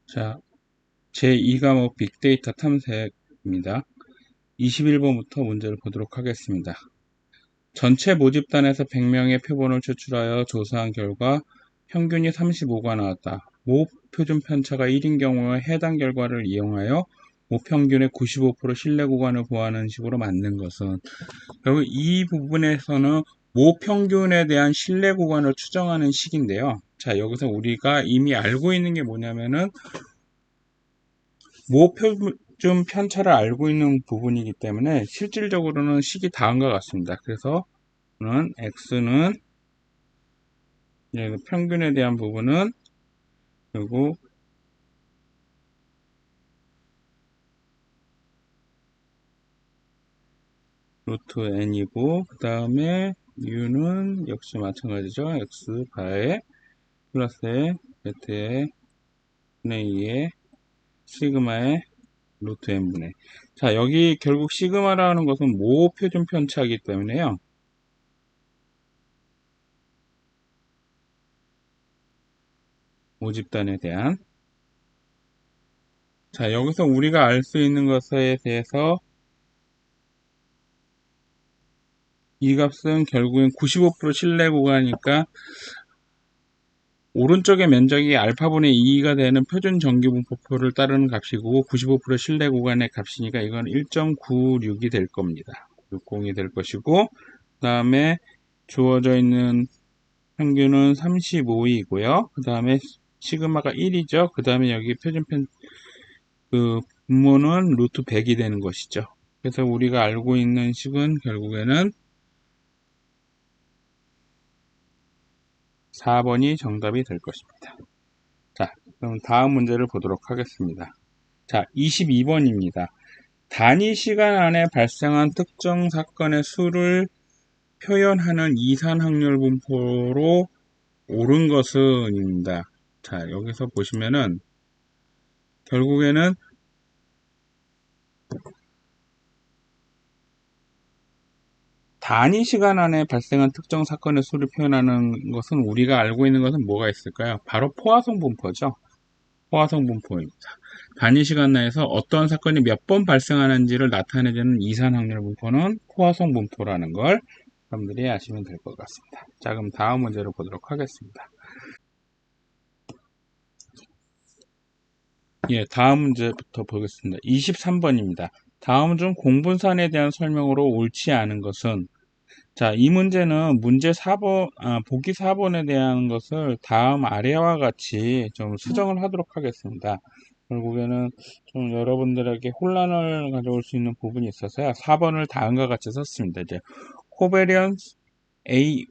자, 제2과목 빅데이터 탐색입니다. 21번부터 문제를 보도록 하겠습니다. 전체 모집단에서 100명의 표본을 추출하여 조사한 결과 평균이 35가 나왔다. 모 표준 편차가 1인 경우에 해당 결과를 이용하여 모평균의 95% 신뢰 구간을 구하는 식으로 만든 것은, 결국 이 부분에서는 모평균에 대한 신뢰 구간을 추정하는 식인데요. 자, 여기서 우리가 이미 알고 있는 게 뭐냐면은 모표준 편차를 알고 있는 부분이기 때문에 실질적으로는 식이 다음과 같습니다. 그래서 x는 평균에 대한 부분은 그리고 루트 n이고, 그 다음에 u는 역시 마찬가지죠. x 바에 플러스에 z에 분의 2에 시그마의 루트 n분의. 자, 여기 결국 시그마라는 것은 모표준 편차이기 때문에요. 모집단에 대한. 자, 여기서 우리가 알 수 있는 것에 대해서 이 값은 결국엔 95% 신뢰 구간이니까 오른쪽의 면적이 알파분의 2가 되는 표준 정기분포표를 따르는 값이고 95% 신뢰 구간의 값이니까 이건 1.96이 될 겁니다. 60이 될 것이고, 그 다음에 주어져 있는 평균은 35이고요. 그 다음에 시그마가 1이죠. 그 다음에 여기 분모는 루트 100이 되는 것이죠. 그래서 우리가 알고 있는 식은 결국에는 4번이 정답이 될 것입니다. 자, 그럼 다음 문제를 보도록 하겠습니다. 자, 22번입니다. 단위 시간 안에 발생한 특정 사건의 수를 표현하는 이산 확률 분포로 옳은 것은입니다. 자, 여기서 보시면은 결국에는 단위 시간 안에 발생한 특정 사건의 수를 표현하는 것은 우리가 알고 있는 것은 뭐가 있을까요? 바로 포화성 분포죠. 포화성 분포입니다. 단위 시간 내에서 어떤 사건이 몇 번 발생하는지를 나타내주는 이산 확률 분포는 포화성 분포라는 걸 여러분들이 아시면 될 것 같습니다. 자, 그럼 다음 문제를 보도록 하겠습니다. 예, 다음 문제부터 보겠습니다. 23번입니다. 다음 중 공분산에 대한 설명으로 옳지 않은 것은. 자, 이 문제는 문제 4번, 보기 4번에 대한 것을 다음 아래와 같이 좀 수정을 하도록 하겠습니다. 결국에는 좀 여러분들에게 혼란을 가져올 수 있는 부분이 있어서요. 4번을 다음과 같이 썼습니다. 이제 코베리언스 A,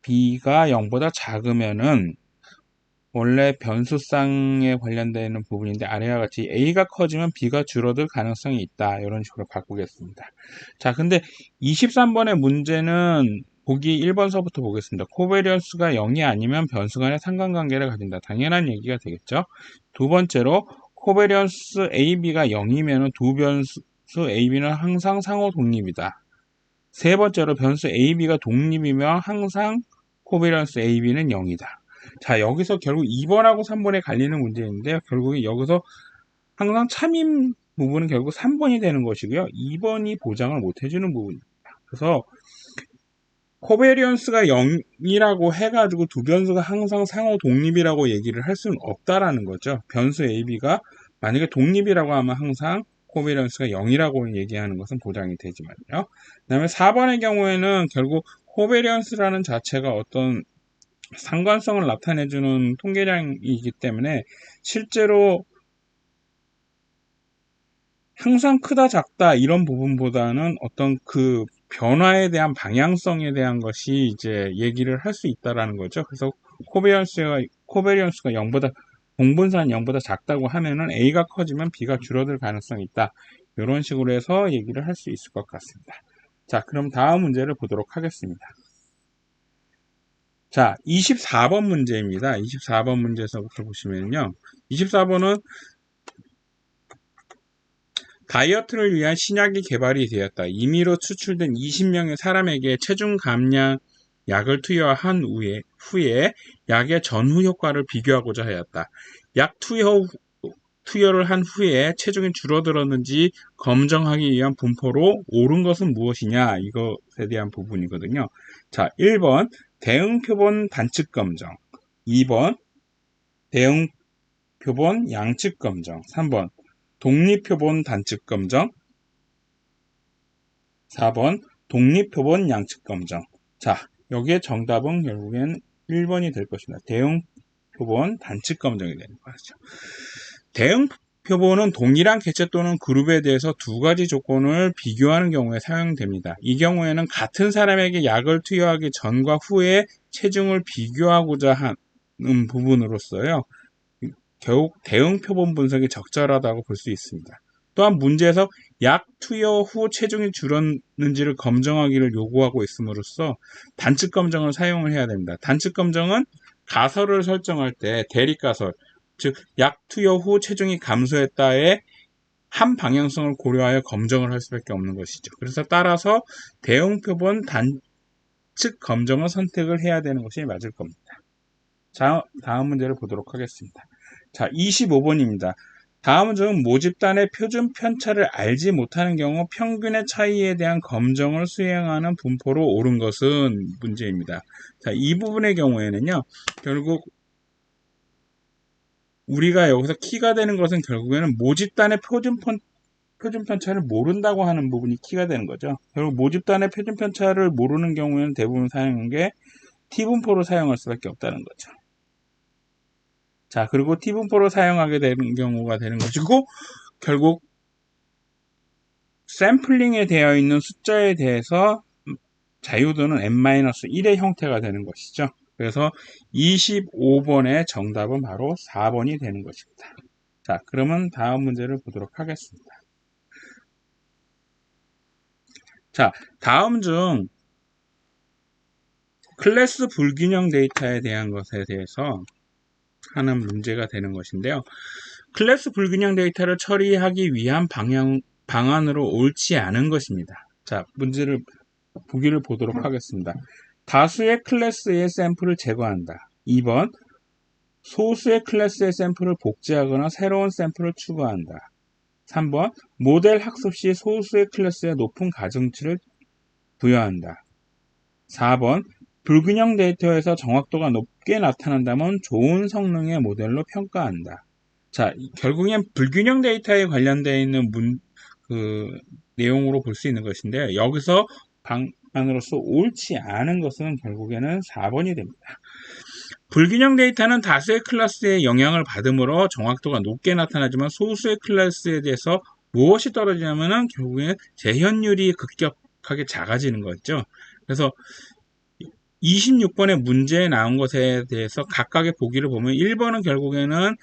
B가 0보다 작으면은 원래 변수쌍에 관련되는 부분인데 아래와 같이 A가 커지면 B가 줄어들 가능성이 있다. 이런 식으로 바꾸겠습니다. 자, 근데 23번의 문제는 보기 1번서부터 보겠습니다. 코베리언스가 0이 아니면 변수 간의 상관관계를 가진다. 당연한 얘기가 되겠죠. 두 번째로 코베리언스 AB가 0이면 두 변수 AB는 항상 상호 독립이다. 세 번째로 변수 AB가 독립이면 항상 코베리언스 AB는 0이다. 자, 여기서 결국 2번하고 3번에 갈리는 문제인데요. 결국에 여기서 항상 참임 부분은 결국 3번이 되는 것이고요. 2번이 보장을 못 해주는 부분입니다. 그래서 코베리언스가 0이라고 해가지고 두 변수가 항상 상호 독립이라고 얘기를 할 수는 없다라는 거죠. 변수 AB가 만약에 독립이라고 하면 항상 코베리언스가 0이라고 얘기하는 것은 보장이 되지만요. 그 다음에 4번의 경우에는 결국 코베리언스라는 자체가 어떤 상관성을 나타내주는 통계량이기 때문에 실제로 항상 크다 작다 이런 부분보다는 어떤 그 변화에 대한 방향성에 대한 것이 이제 얘기를 할 수 있다라는 거죠. 그래서 코베리언스가 0보다 공분산 0보다 작다고 하면은 A가 커지면 B가 줄어들 가능성이 있다. 이런 식으로 해서 얘기를 할 수 있을 것 같습니다. 자, 그럼 다음 문제를 보도록 하겠습니다. 자, 24번 문제입니다. 24번 문제에서부터 보시면요. 24번은 다이어트를 위한 신약이 개발이 되었다. 임의로 추출된 20명의 사람에게 체중 감량 약을 투여한 후에 약의 전후 효과를 비교하고자 하였다. 약 투여 투여를 한 후에 체중이 줄어들었는지 검증하기 위한 분포로 옳은 것은 무엇이냐, 이것에 대한 부분이거든요. 자, 1번 대응표본 단측 검정, 2번 대응표본 양측 검정, 3번 독립표본 단측 검정, 4번 독립표본 양측 검정. 자, 여기에 정답은 결국엔 1번이 될 것입니다. 대응표본 단측 검정이 되는 거죠. 대응표본은 동일한 개체 또는 그룹에 대해서 두 가지 조건을 비교하는 경우에 사용됩니다. 이 경우에는 같은 사람에게 약을 투여하기 전과 후에 체중을 비교하고자 하는 부분으로서요, 결국 대응표본 분석이 적절하다고 볼 수 있습니다. 또한 문제에서 약 투여 후 체중이 줄었는지를 검증하기를 요구하고 있음으로써 단측 검정을 사용을 해야 됩니다. 단측 검정은 가설을 설정할 때 대립가설, 즉 약 투여 후 체중이 감소했다에 한 방향성을 고려하여 검정을 할 수밖에 없는 것이죠. 그래서 따라서 대응표본 단측 검정을 선택을 해야 되는 것이 맞을 겁니다. 자, 다음 문제를 보도록 하겠습니다. 자, 25번입니다. 다음은 중 모집단의 표준 편차를 알지 못하는 경우 평균의 차이에 대한 검정을 수행하는 분포로 옳은 것은 문제입니다. 자, 이 부분의 경우에는요, 결국 우리가 여기서 키가 되는 것은 결국에는 모집단의 표준 편차를 모른다고 하는 부분이 키가 되는 거죠. 결국 모집단의 표준 편차를 모르는 경우에는 대부분 사용하는 게 T분포로 사용할 수밖에 없다는 거죠. 자, 그리고 T분포로 사용하게 되는 경우가 되는 것이고, 결국 샘플링에 되어 있는 숫자에 대해서 자유도는 n-1의 형태가 되는 것이죠. 그래서 25번의 정답은 바로 4번이 되는 것입니다. 자, 그러면 다음 문제를 보도록 하겠습니다. 자, 다음 중 클래스 불균형 데이터에 대한 것에 대해서 하는 문제가 되는 것인데요. 클래스 불균형 데이터를 처리하기 위한 방안으로 옳지 않은 것입니다. 자, 문제를 보기를 보도록 하겠습니다. 다수의 클래스의 샘플을 제거한다. 2번 소수의 클래스의 샘플을 복제하거나 새로운 샘플을 추가한다. 3번 모델 학습 시 소수의 클래스에 높은 가중치를 부여한다. 4번 불균형 데이터에서 정확도가 높게 나타난다면 좋은 성능의 모델로 평가한다. 자, 결국엔 불균형 데이터에 관련되어 있는 내용으로 볼 수 있는 것인데, 여기서 방안으로서 옳지 않은 것은 결국에는 4번이 됩니다. 불균형 데이터는 다수의 클래스에 영향을 받으므로 정확도가 높게 나타나지만 소수의 클래스에 대해서 무엇이 떨어지냐면은 결국에는 재현율이 급격하게 작아지는 거죠. 그래서 26번의 문제에 나온 것에 대해서 각각의 보기를 보면 1번은 결국에는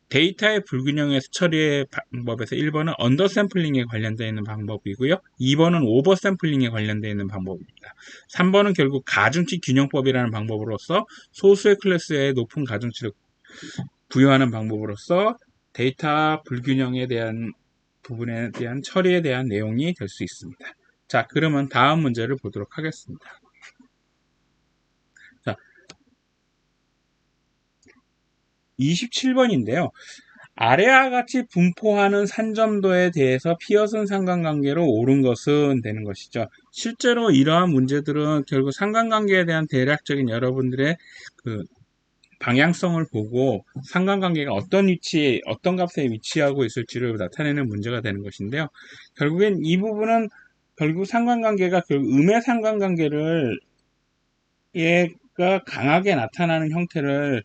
데이터의 불균형에서 처리의 방법에서 1번은 언더샘플링에 관련되어 있는 방법이고요. 2번은 오버샘플링에 관련되어 있는 방법입니다. 3번은 결국 가중치 균형법이라는 방법으로서 소수의 클래스에 높은 가중치를 부여하는 방법으로서 데이터 불균형에 대한 부분에 대한 처리에 대한 내용이 될 수 있습니다. 자, 그러면 다음 문제를 보도록 하겠습니다. 자, 27번인데요. 아래와 같이 분포하는 산점도에 대해서 피어슨 상관관계로 옳은 것은 되는 것이죠. 실제로 이러한 문제들은 결국 상관관계에 대한 대략적인 여러분들의 방향성을 보고 상관관계가 어떤 값에 위치하고 있을지를 나타내는 문제가 되는 것인데요. 결국엔 이 부분은 결국 상관관계가 음의 상관관계를 얘가 강하게 나타나는 형태를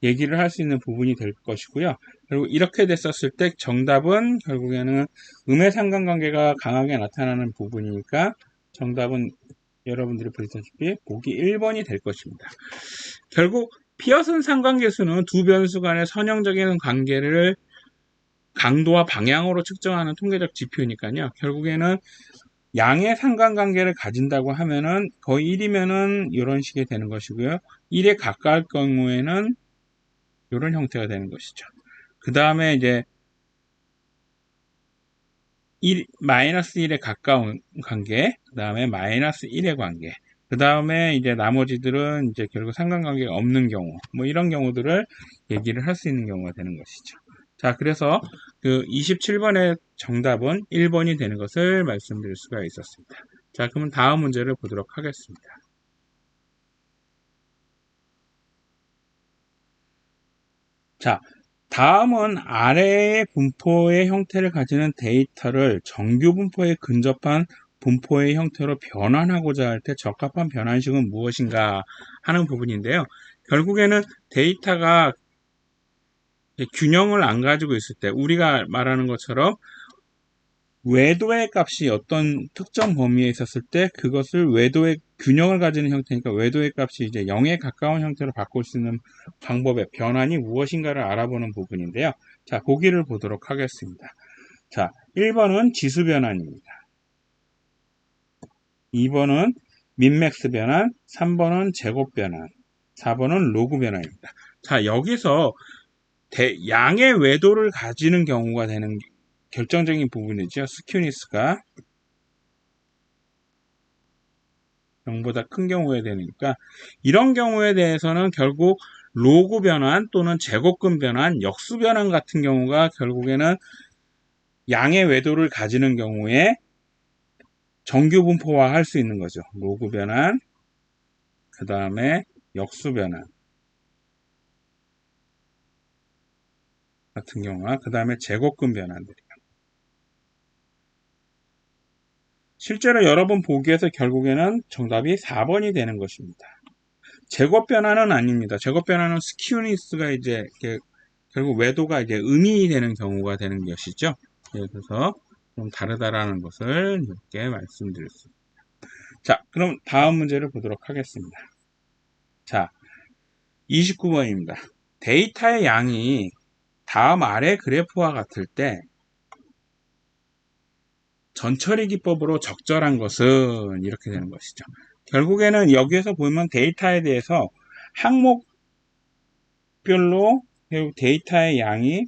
얘기를 할 수 있는 부분이 될 것이고요. 그리고 이렇게 됐었을 때 정답은 결국에는 음의 상관관계가 강하게 나타나는 부분이니까 정답은 여러분들이 보시다시피 보기 1번이 될 것입니다. 결국 피어슨 상관계수는 두 변수 간의 선형적인 관계를 강도와 방향으로 측정하는 통계적 지표니까요. 결국에는 양의 상관관계를 가진다고 하면은 거의 1이면은 이런 식이 되는 것이고요. 1에 가까울 경우에는 이런 형태가 되는 것이죠. 그 다음에 이제 마이너스 1에 가까운 관계, 그 다음에 마이너스 1의 관계, 그 다음에 이제 나머지들은 이제 결국 상관관계가 없는 경우, 뭐 이런 경우들을 얘기를 할 수 있는 경우가 되는 것이죠. 자, 그래서 그 27번의 정답은 1번이 되는 것을 말씀드릴 수가 있었습니다. 자, 그러면 다음 문제를 보도록 하겠습니다. 자, 다음은 아래의 분포의 형태를 가지는 데이터를 정규 분포에 근접한 분포의 형태로 변환하고자 할 때 적합한 변환식은 무엇인가 하는 부분인데요. 결국에는 데이터가 균형을 안 가지고 있을 때 우리가 말하는 것처럼 외도의 값이 어떤 특정 범위에 있었을 때 그것을 외도의 균형을 가지는 형태니까 외도의 값이 이제 0에 가까운 형태로 바꿀 수 있는 방법의 변환이 무엇인가를 알아보는 부분인데요. 자, 보기를 보도록 하겠습니다. 자, 1번은 지수 변환입니다. 2번은 민맥스 변환, 3번은 제곱 변환, 4번은 로그 변환입니다. 자, 여기서 양의 외도를 가지는 경우가 되는 결정적인 부분이죠. 스큐니스가 0보다 큰 경우에 되니까 이런 경우에 대해서는 결국 로그 변환 또는 제곱근 변환, 역수 변환 같은 경우가 결국에는 양의 외도를 가지는 경우에 정규 분포화 할 수 있는 거죠. 로그 변환, 그 다음에 역수 변환 같은 경우와 그 다음에 제곱근 변환들이요. 실제로 여러분 보기에서 결국에는 정답이 4번이 되는 것입니다. 제곱 변환은 아닙니다. 제곱 변환은 스큐니스가 이제 결국 외도가 이제 음이 되는 경우가 되는 것이죠. 그래서 좀 다르다라는 것을 이렇게 말씀드렸습니다. 자, 그럼 다음 문제를 보도록 하겠습니다. 자, 29번입니다. 데이터의 양이 다음 아래 그래프와 같을 때 전처리 기법으로 적절한 것은 이렇게 되는 것이죠. 결국에는 여기에서 보면 데이터에 대해서 항목별로 데이터의 양이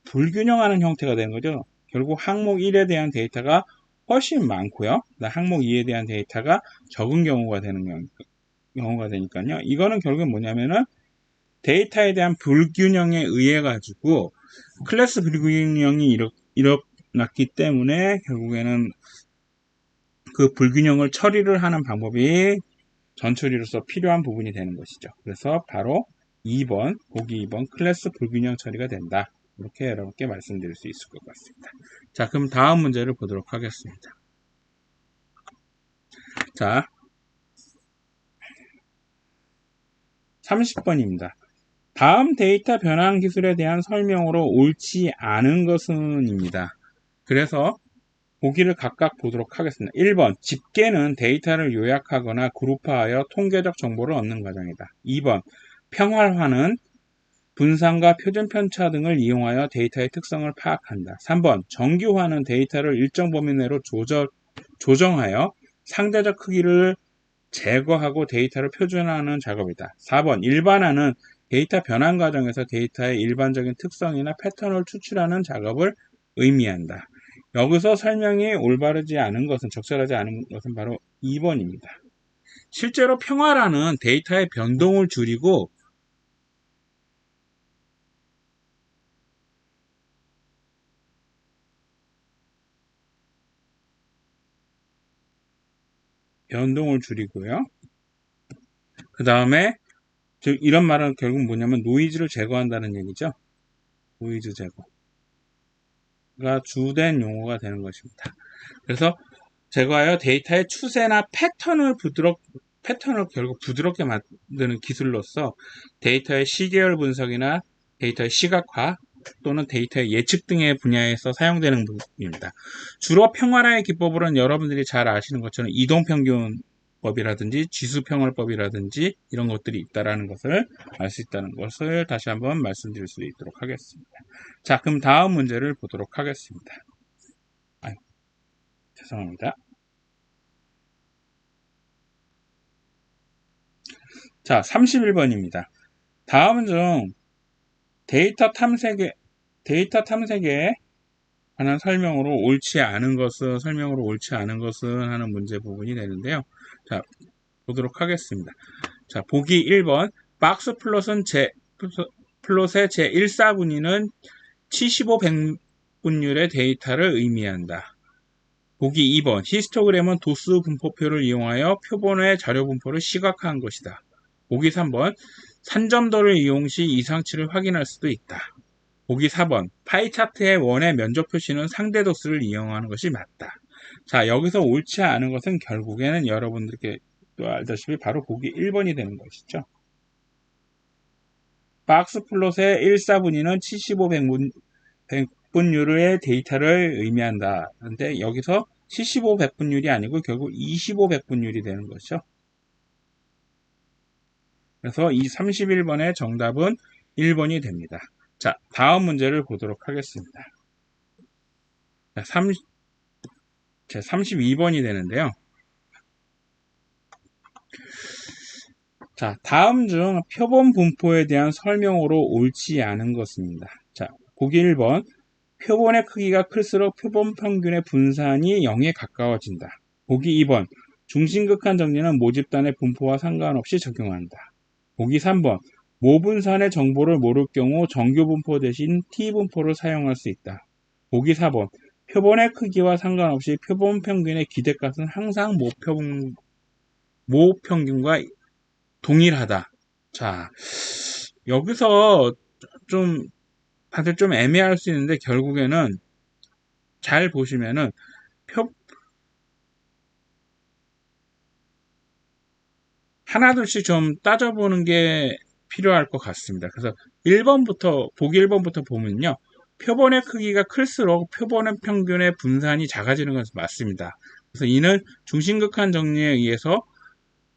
불균형하는 형태가 되는 거죠. 결국 항목 1에 대한 데이터가 훨씬 많고요. 항목 2에 대한 데이터가 적은 경우가 되니까요. 이거는 결국 뭐냐면은 데이터에 대한 불균형에 의해 가지고 클래스 불균형이 일어났기 때문에 결국에는 그 불균형을 처리를 하는 방법이 전처리로서 필요한 부분이 되는 것이죠. 그래서 바로 2번, 보기 2번 클래스 불균형 처리가 된다. 이렇게 여러분께 말씀드릴 수 있을 것 같습니다. 자, 그럼 다음 문제를 보도록 하겠습니다. 자, 30번입니다. 다음 데이터 변환 기술에 대한 설명으로 옳지 않은 것은입니다. 그래서 보기를 각각 보도록 하겠습니다. 1번, 집계는 데이터를 요약하거나 그룹화하여 통계적 정보를 얻는 과정이다. 2번, 평활화는 분산과 표준 편차 등을 이용하여 데이터의 특성을 파악한다. 3번, 정규화는 데이터를 일정 범위 내로 조정하여 상대적 크기를 제거하고 데이터를 표준화하는 작업이다. 4번, 일반화는 데이터 변환 과정에서 데이터의 일반적인 특성이나 패턴을 추출하는 작업을 의미한다. 여기서 설명이 올바르지 않은 것은, 적절하지 않은 것은 바로 2번입니다. 실제로 평화라는 데이터의 변동을 줄이고 요그 다음에 이런 말은 결국 뭐냐면 노이즈를 제거한다는 얘기죠. 노이즈 제거가 주된 용어가 되는 것입니다. 그래서 제거하여 데이터의 추세나 패턴을 결국 부드럽게 만드는 기술로서 데이터의 시계열 분석이나 데이터의 시각화 또는 데이터의 예측 등의 분야에서 사용되는 부분입니다. 주로 평활화의 기법으로는 여러분들이 잘 아시는 것처럼 이동평균법이라든지 지수평활법이라든지 이런 것들이 있다는 것을 알 수 있다는 것을 다시 한번 말씀드릴 수 있도록 하겠습니다. 자, 그럼 다음 문제를 보도록 하겠습니다. 죄송합니다. 자, 31번입니다. 다음 중 데이터 탐색에 관한 설명으로 옳지 않은 것은 하는 문제 부분이 되는데요. 자, 보도록 하겠습니다. 자, 보기 1번 박스 플롯은 플롯의 제1사분위는 75백분율의 데이터를 의미한다. 보기 2번. 히스토그램은 도스 분포표를 이용하여 표본의 자료 분포를 시각화한 것이다. 보기 3번. 산점도를 이용 시 이상치를 확인할 수도 있다. 보기 4번. 파이 차트의 원의 면적 표시는 상대 도수를 이용하는 것이 맞다. 자, 여기서 옳지 않은 것은 결국에는 여러분들께 또 알다시피 바로 보기 1번이 되는 것이죠. 박스 플롯의 1사분위는 75백분율의 데이터를 의미한다. 근데 여기서 75백분율이 아니고 결국 25백분율이 되는 것이죠. 그래서 이 31번의 정답은 1번이 됩니다. 자, 다음 문제를 보도록 하겠습니다. 자, 32번이 되는데요. 자, 다음 중 표본 분포에 대한 설명으로 옳지 않은 것입니다. 자, 보기 1번. 표본의 크기가 클수록 표본 평균의 분산이 0에 가까워진다. 보기 2번. 중심극한 정리는 모집단의 분포와 상관없이 적용한다. 보기 3번. 모분산의 정보를 모를 경우 정규 분포 대신 T분포를 사용할 수 있다. 보기 4번. 표본의 크기와 상관없이 표본 평균의 기대값은 항상 모평균과 동일하다. 자, 여기서 좀 다들 좀 애매할 수 있는데 결국에는 잘 보시면은 하나둘씩 좀 따져보는 게 필요할 것 같습니다. 그래서 1번부터 보기 1번부터 보면요. 표본의 크기가 클수록 표본의 평균의 분산이 작아지는 것은 맞습니다. 그래서 이는 중심극한 정리에 의해서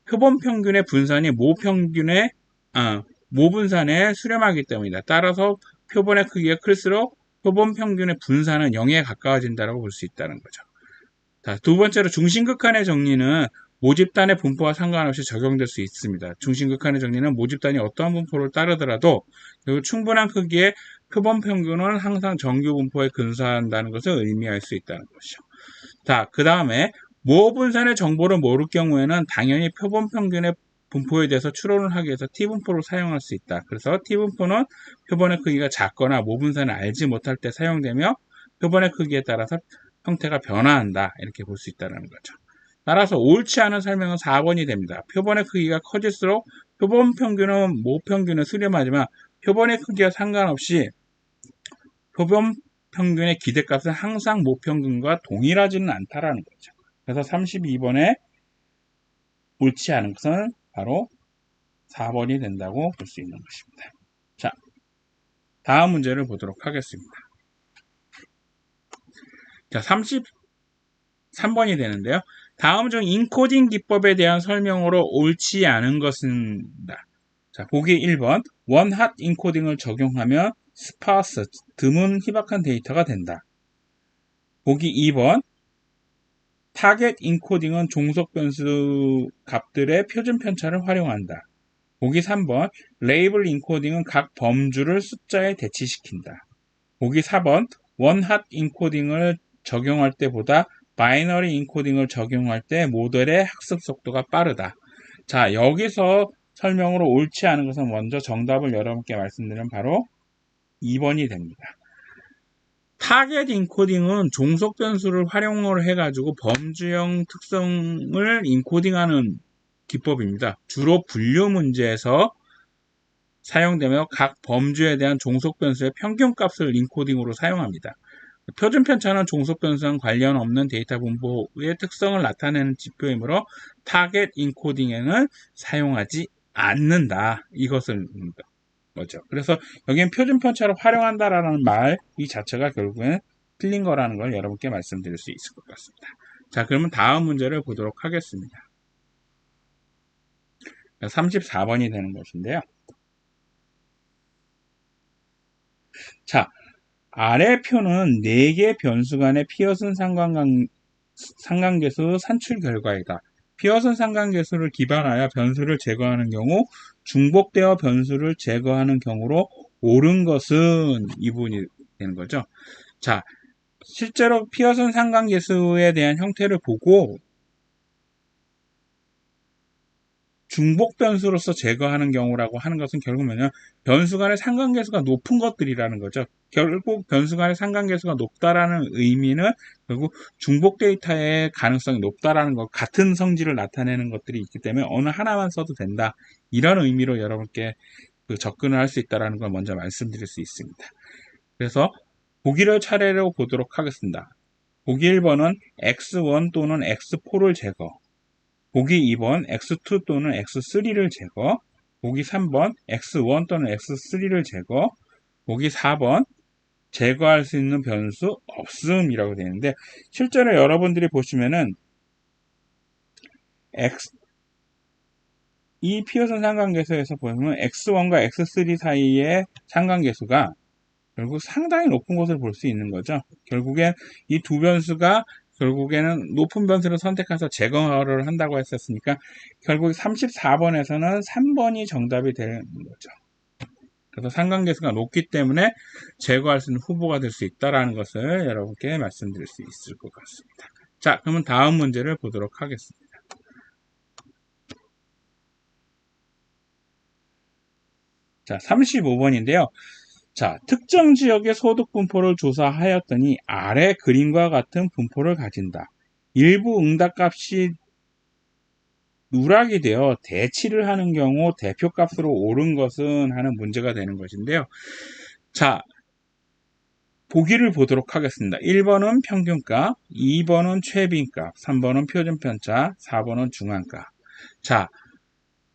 표본 평균의 분산이 모분산에 수렴하기 때문이다. 따라서 표본의 크기가 클수록 표본 평균의 분산은 0에 가까워진다고 볼 수 있다는 거죠. 자, 두 번째로 중심극한의 정리는 모집단의 분포와 상관없이 적용될 수 있습니다. 중심극한의 정리는 모집단이 어떠한 분포를 따르더라도 충분한 크기의 표본 평균은 항상 정규 분포에 근소한다는 것을 의미할 수 있다는 것이죠. 자, 그 다음에 모분산의 정보를 모를 경우에는 당연히 표본 평균의 분포에 대해서 추론을 하기 위해서 T분포를 사용할 수 있다. 그래서 T분포는 표본의 크기가 작거나 모분산을 알지 못할 때 사용되며 표본의 크기에 따라서 형태가 변화한다. 이렇게 볼 수 있다는 거죠. 따라서 옳지 않은 설명은 4번이 됩니다. 표본의 크기가 커질수록 표본 평균은 모평균에 수렴하지만 표본의 크기와 상관없이 표본 평균의 기대값은 항상 모평균과 동일하지는 않다라는 거죠. 그래서 32번에 옳지 않은 것은 바로 4번이 된다고 볼 수 있는 것입니다. 자, 다음 문제를 보도록 하겠습니다. 자, 33번이 되는데요. 다음 중 인코딩 기법에 대한 설명으로 옳지 않은 것은 자, 보기 1번. 원핫 인코딩을 적용하면 스파스, 드문 희박한 데이터가 된다. 보기 2번. 타겟 인코딩은 종속 변수 값들의 표준 편차를 활용한다. 보기 3번. 레이블 인코딩은 각 범주를 숫자에 대치시킨다. 보기 4번. 원핫 인코딩을 적용할 때보다 바이너리 인코딩을 적용할 때 모델의 학습 속도가 빠르다. 자, 여기서 설명으로 옳지 않은 것은 먼저 정답을 여러분께 말씀드리면 바로 2번이 됩니다. 타겟 인코딩은 종속 변수를 활용을 해가지고 범주형 특성을 인코딩하는 기법입니다. 주로 분류 문제에서 사용되며 각 범주에 대한 종속 변수의 평균값을 인코딩으로 사용합니다. 표준 편차는 종속 변수랑 관련 없는 데이터 분포의 특성을 나타내는 지표이므로 타겟 인코딩에는 사용하지 않는다. 이것을 거죠. 그래서 여기는 표준 편차를 활용한다라는 말 이 자체가 결국엔 틀린 거라는 걸 여러분께 말씀드릴 수 있을 것 같습니다. 자, 그러면 다음 문제를 보도록 하겠습니다. 34번이 되는 것인데요. 자, 아래 표는 4개 변수 간의 피어슨 상관계수 산출 결과이다. 피어슨 상관계수를 기반하여 변수를 제거하는 경우 중복되어 변수를 제거하는 경우로 옳은 것은 이 부분이 되는 거죠. 자, 실제로 피어슨 상관계수에 대한 형태를 보고 중복 변수로서 제거하는 경우라고 하는 것은 결국 뭐냐, 변수 간의 상관계수가 높은 것들이라는 거죠. 결국 변수 간의 상관계수가 높다라는 의미는 결국 중복 데이터의 가능성이 높다라는 것, 같은 성질을 나타내는 것들이 있기 때문에 어느 하나만 써도 된다, 이런 의미로 여러분께 접근을 할 수 있다는 걸 먼저 말씀드릴 수 있습니다. 그래서 보기를 차례로 보도록 하겠습니다. 보기 1번은 x1 또는 x4를 제거, 보기 2번 x2 또는 x3를 제거, 보기 3번 x1 또는 x3를 제거, 보기 4번 제거할 수 있는 변수 없음이라고 되어 있는데, 실제로 여러분들이 보시면은 이 피어슨 상관계수에서 보면 x1과 x3 사이의 상관계수가 결국 상당히 높은 것을 볼 수 있는 거죠. 결국엔 이 두 변수가 결국에는 높은 변수를 선택해서 제거를 한다고 했었으니까 결국 34번에서는 3번이 정답이 되는 거죠. 그래서 상관계수가 높기 때문에 제거할 수 있는 후보가 될 수 있다는 것을 여러분께 말씀드릴 수 있을 것 같습니다. 자, 그러면 다음 문제를 보도록 하겠습니다. 자, 35번인데요. 자, 특정 지역의 소득 분포를 조사하였더니 아래 그림과 같은 분포를 가진다. 일부 응답값이 누락이 되어 대치를 하는 경우 대표값으로 오른 것은 하는 문제가 되는 것인데요. 자, 보기를 보도록 하겠습니다. 1번은 평균값, 2번은 최빈값, 3번은 표준편차, 4번은 중앙값. 자,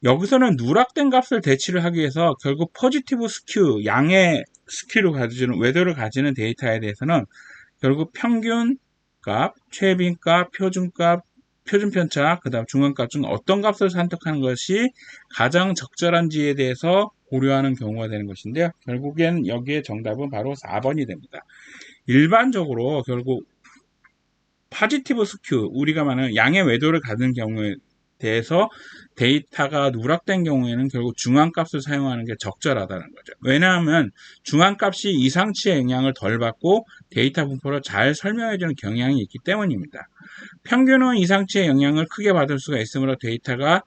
여기서는 누락된 값을 대치를 하기 위해서 결국 포지티브 스큐, 양의 스큐를 가지는, 궤도를 가지는 데이터에 대해서는 결국 평균값, 최빈값, 표준값, 표준편차, 그 다음 중앙값 중 어떤 값을 선택하는 것이 가장 적절한지에 대해서 고려하는 경우가 되는 것인데요. 결국엔 여기에 정답은 바로 4번이 됩니다. 일반적으로 결국 포지티브 스큐, 우리가 말하는 양의 궤도를 가진 경우에 대해서 데이터가 누락된 경우에는 결국 중앙값을 사용하는 게 적절하다는 거죠. 왜냐하면 중앙값이 이상치의 영향을 덜 받고 데이터 분포를 잘 설명해주는 경향이 있기 때문입니다. 평균은 이상치의 영향을 크게 받을 수가 있으므로 데이터가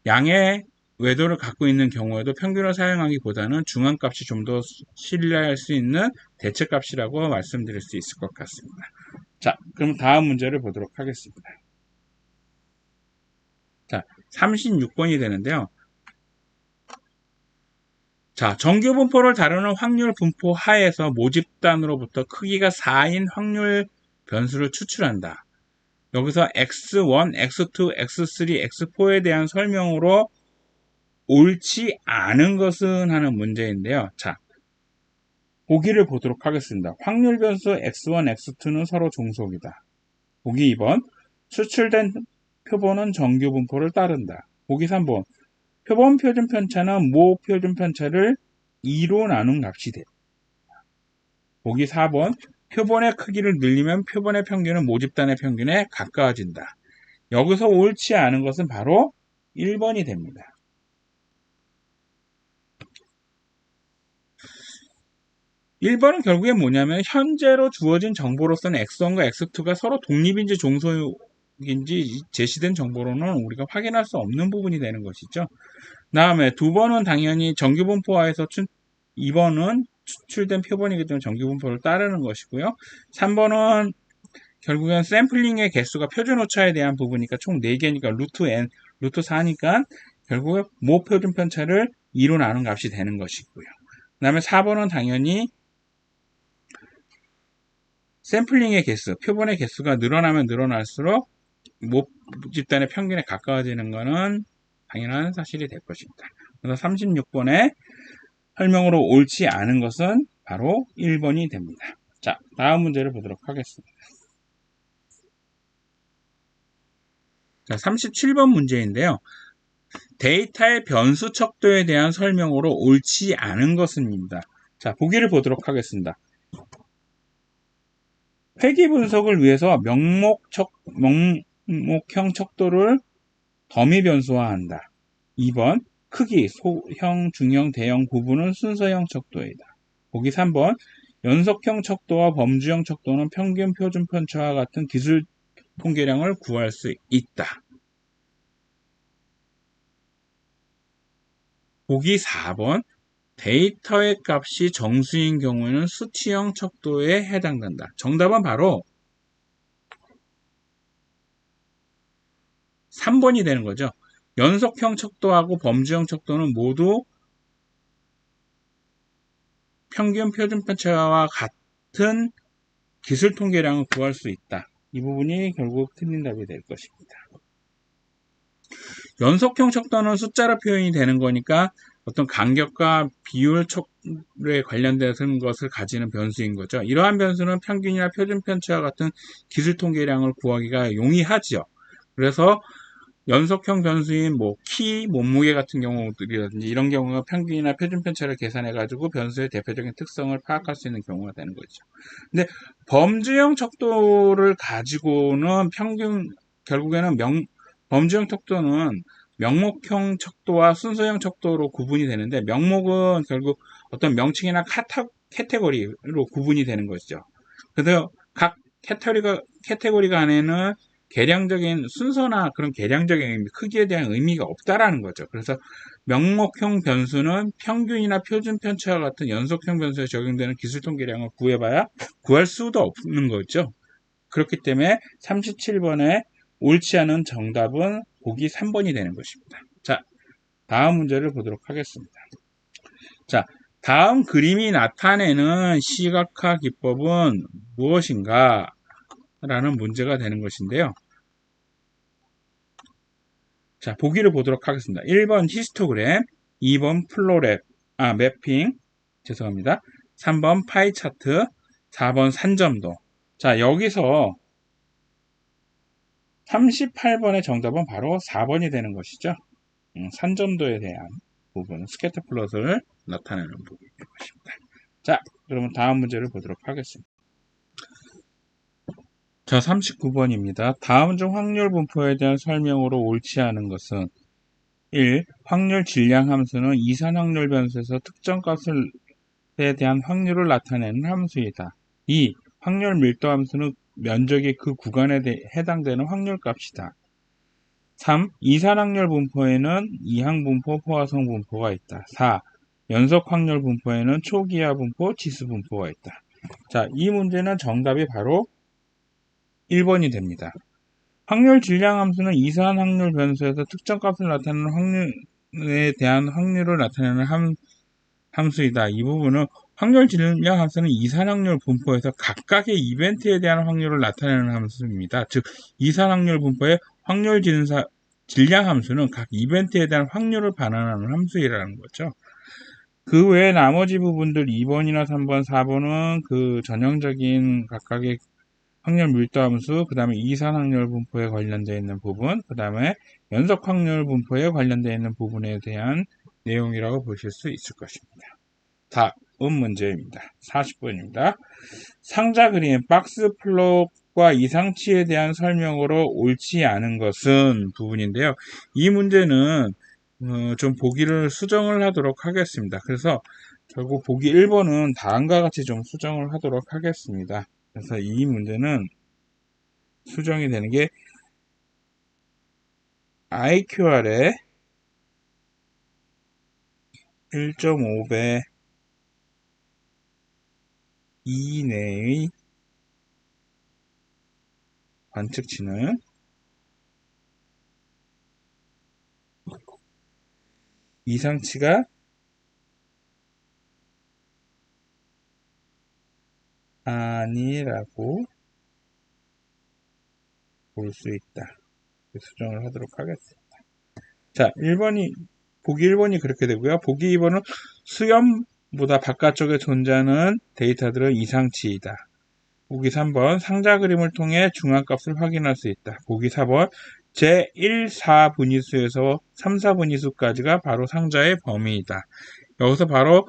양의 궤도를 갖고 있는 경우에도 평균을 사용하기보다는 중앙값이 좀 더 신뢰할 수 있는 대체값이라고 말씀드릴 수 있을 것 같습니다. 자, 그럼 다음 문제를 보도록 하겠습니다. 자, 36번이 되는데요. 자, 정규 분포를 다루는 확률 분포 하에서 모집단으로부터 크기가 4인 확률 변수를 추출한다. 여기서 x1, x2, x3, x4에 대한 설명으로 옳지 않은 것은 하는 문제인데요. 자, 보기를 보도록 하겠습니다. 확률 변수 x1, x2는 서로 종속이다. 보기 2번, 추출된 표본은 정규 분포를 따른다. 보기 3번, 표본 표준 편차는 모 표준 편차를 2로 나눈 값이 돼. 보기 4번, 표본의 크기를 늘리면 표본의 평균은 모집단의 평균에 가까워진다. 여기서 옳지 않은 것은 바로 1번이 됩니다. 1번은 결국에 뭐냐면 현재로 주어진 정보로서는 x1과 x2가 서로 독립인지 종속인지 제시된 정보로는 우리가 확인할 수 없는 부분이 되는 것이죠. 다음에 두 번은 당연히 정규분포화에서 2번은 추출된 표본이기 때문에 정규분포를 따르는 것이고요. 3번은 결국엔 샘플링의 개수가 표준 오차에 대한 부분이니까 총 4개니까 루트 n, 루트 4니까 결국에 모 표준 편차를 2로 나눈 값이 되는 것이고요. 그 다음에 4번은 당연히 샘플링의 개수, 표본의 개수가 늘어나면 늘어날수록 모집단의 평균에 가까워지는 것은 당연한 사실이 될 것입니다. 그래서 36번에 설명으로 옳지 않은 것은 바로 1번이 됩니다. 자, 다음 문제를 보도록 하겠습니다. 자, 37번 문제인데요. 데이터의 변수 척도에 대한 설명으로 옳지 않은 것은입니다. 자, 보기를 보도록 하겠습니다. 회귀 분석을 위해서 명목형 척도를 더미 변수화한다. 2번, 크기, 소형, 중형, 대형 구분은 순서형 척도이다. 보기 3번, 연속형 척도와 범주형 척도는 평균 표준 편차와 같은 기술 통계량을 구할 수 있다. 보기 4번 데이터의 값이 정수인 경우에는 수치형 척도에 해당된다. 정답은 바로 3번이 되는 거죠. 연속형 척도하고 범주형 척도는 모두 평균 표준 편차와 같은 기술 통계량을 구할 수 있다. 이 부분이 결국 틀린 답이 될 것입니다. 연속형 척도는 숫자로 표현이 되는 거니까 어떤 간격과 비율 척도에 관련된 것을 가지는 변수인 거죠. 이러한 변수는 평균이나 표준 편차와 같은 기술 통계량을 구하기가 용이하죠. 그래서 연속형 변수인 키, 몸무게 같은 경우들이라든지 이런 경우가 평균이나 표준 편차를 계산해 가지고 변수의 대표적인 특성을 파악할 수 있는 경우가 되는 거죠. 근데 범주형 척도를 가지고는 결국에는 범주형 척도는 명목형 척도와 순서형 척도로 구분이 되는데, 명목은 결국 어떤 명칭이나 카테고리로 구분이 되는 것이죠. 그래서 각 카테고리가 안에는 계량적인 순서나 그런 계량적인 의미, 크기에 대한 의미가 없다라는 거죠. 그래서 명목형 변수는 평균이나 표준 편차와 같은 연속형 변수에 적용되는 기술 통계량을 구해봐야 구할 수도 없는 거죠. 그렇기 때문에 37번에 옳지 않은 정답은 보기 3번이 되는 것입니다. 자, 다음 문제를 보도록 하겠습니다. 자, 다음 그림이 나타내는 시각화 기법은 무엇인가? 라는 문제가 되는 것인데요. 자, 보기를 보도록 하겠습니다. 1번 히스토그램, 2번 매핑, 죄송합니다. 3번 파이 차트, 4번 산점도. 자, 여기서 38번의 정답은 바로 4번이 되는 것이죠. 산점도에 대한 부분, 스캐터 플롯을 나타내는 부분인 것입니다. 자, 그러면 다음 문제를 보도록 하겠습니다. 자, 39번입니다. 다음 중 확률 분포에 대한 설명으로 옳지 않은 것은 1. 확률 질량 함수는 이산 확률 변수에서 특정 값에 대한 확률을 나타내는 함수이다. 2. 확률 밀도 함수는 면적이 그 구간에 해당되는 확률 값이다. 3. 이산 확률 분포에는 이항 분포, 포화성 분포가 있다. 4. 연속 확률 분포에는 초기화 분포, 지수 분포가 있다. 자, 이 문제는 정답이 바로 1번이 됩니다. 확률 질량 함수는 이산 확률 변수에서 특정 값을 나타내는 확률에 대한 확률을 나타내는 함수이다. 이 부분은 확률 질량 함수는 이산 확률 분포에서 각각의 이벤트에 대한 확률을 나타내는 함수입니다. 즉, 이산 확률 분포의 확률 질량 함수는 각 이벤트에 대한 확률을 반환하는 함수이라는 거죠. 그 외에 나머지 부분들 2번이나 3번, 4번은 그 전형적인 각각의 확률 밀도 함수, 그 다음에 이산 확률 분포에 관련되어 있는 부분, 그 다음에 연속 확률 분포에 관련되어 있는 부분에 대한 내용이라고 보실 수 있을 것입니다. 다음 문제입니다. 40번입니다. 상자 그림, 박스 플롯과 이상치에 대한 설명으로 옳지 않은 것은 부분인데요. 이 문제는 좀 보기를 수정을 하도록 하겠습니다. 그래서 결국 보기 1번은 다음과 같이 좀 수정을 하도록 하겠습니다. 그래서 이 문제는 수정이 되는 게 IQR의 1.5배 이내의 관측치는 이상치가 아니라고 볼 수 있다. 수정을 하도록 하겠습니다. 자, 보기 1번이 그렇게 되고요. 보기 2번은 수염보다 바깥쪽에 존재하는 데이터들은 이상치이다. 보기 3번 상자 그림을 통해 중앙값을 확인할 수 있다. 보기 4번 제1, 4분위수에서 3, 4분위수까지가 바로 상자의 범위이다. 여기서 바로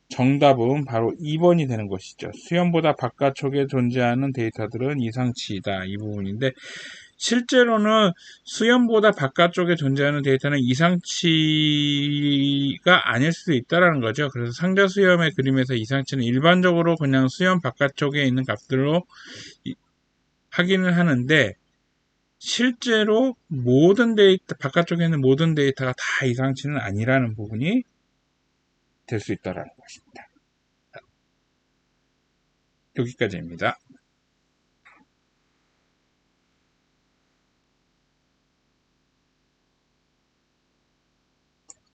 정답은 바로 2번이 되는 것이죠. 수염보다 바깥쪽에 존재하는 데이터들은 이상치이다. 이 부분인데 실제로는 수염보다 바깥쪽에 존재하는 데이터는 이상치가 아닐 수도 있다는 거죠. 그래서 상자 수염의 그림에서 이상치는 일반적으로 그냥 수염 바깥쪽에 있는 값들로 확인을 하는데 실제로 모든 데이터, 바깥쪽에 있는 모든 데이터가 다 이상치는 아니라는 부분이 될 수 있다는 것입니다. 여기까지입니다.